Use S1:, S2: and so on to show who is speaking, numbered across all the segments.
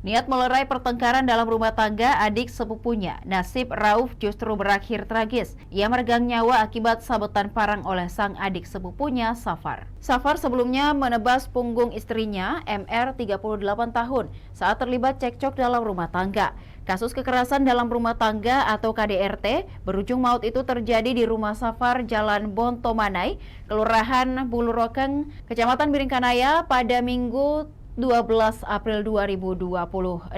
S1: Niat melerai pertengkaran dalam rumah tangga adik sepupunya, nasib Rauf justru berakhir tragis. Ia meregang nyawa akibat sabetan parang oleh sang adik sepupunya, Safar. Safar sebelumnya menebas punggung istrinya, MR 38 tahun, saat terlibat cekcok dalam rumah tangga. Kasus kekerasan dalam rumah tangga atau KDRT berujung maut itu terjadi di rumah Safar, Jalan Bontomanai, Kelurahan Bulurokeng, Kecamatan Biringkanaya pada Minggu 12 April 2026.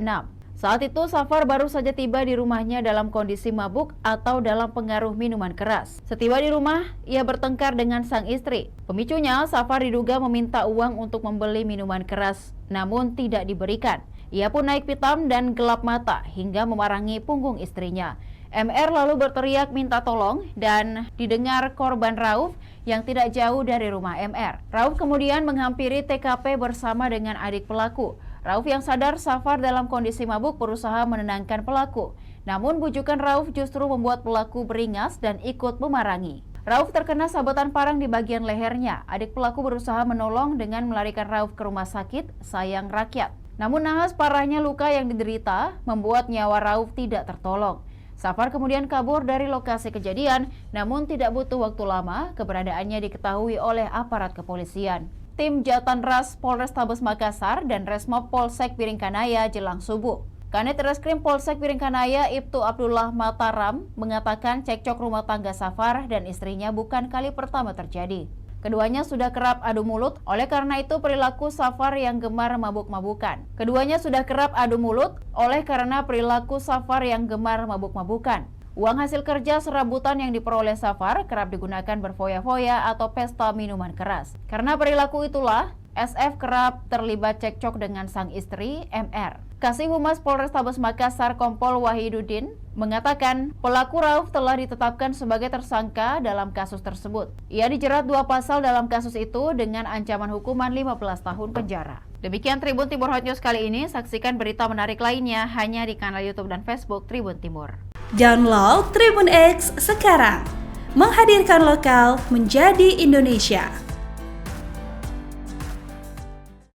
S1: Saat itu Safar baru saja tiba di rumahnya dalam kondisi mabuk atau dalam pengaruh minuman keras. Setiba di rumah, ia bertengkar dengan sang istri. Pemicunya, Safar diduga meminta uang untuk membeli minuman keras, namun tidak diberikan. Ia pun naik pitam dan gelap mata hingga memarangi punggung istrinya. MR lalu berteriak minta tolong dan didengar korban Rauf yang tidak jauh dari rumah MR. Rauf kemudian menghampiri TKP bersama dengan adik pelaku. Rauf yang sadar Safar dalam kondisi mabuk berusaha menenangkan pelaku. Namun bujukan Rauf justru membuat pelaku beringas dan ikut memarangi. Rauf terkena sabetan parang di bagian lehernya. Adik pelaku berusaha menolong dengan melarikan Rauf ke rumah sakit Sayang Rakyat. Namun nahas parahnya luka yang diderita membuat nyawa Rauf tidak tertolong. Safar kemudian kabur dari lokasi kejadian, namun tidak butuh waktu lama keberadaannya diketahui oleh aparat kepolisian. Tim Jatanras Polrestabes Makassar dan Resmob Polsek Biringkanaya jelang subuh. Kanit Reskrim Polsek Biringkanaya Ibtu Abdullah Mataram mengatakan cekcok rumah tangga Safar dan istrinya bukan kali pertama terjadi. Keduanya sudah kerap adu mulut, oleh karena itu perilaku Safar yang gemar mabuk-mabukan. Uang hasil kerja serabutan yang diperoleh Safar kerap digunakan berfoya-foya atau pesta minuman keras. Karena perilaku itulah, SF kerap terlibat cekcok dengan sang istri, MR. Kasih Humas Polrestabes Makassar Kompol Wahiduddin mengatakan pelaku Rauf telah ditetapkan sebagai tersangka dalam kasus tersebut. Ia dijerat 2 pasal dalam kasus itu dengan ancaman hukuman 15 tahun penjara. Demikian Tribun Timur Hot News kali ini. Saksikan berita menarik lainnya hanya di kanal YouTube dan Facebook Tribun Timur.
S2: Download Tribun X sekarang. Menghadirkan lokal menjadi Indonesia.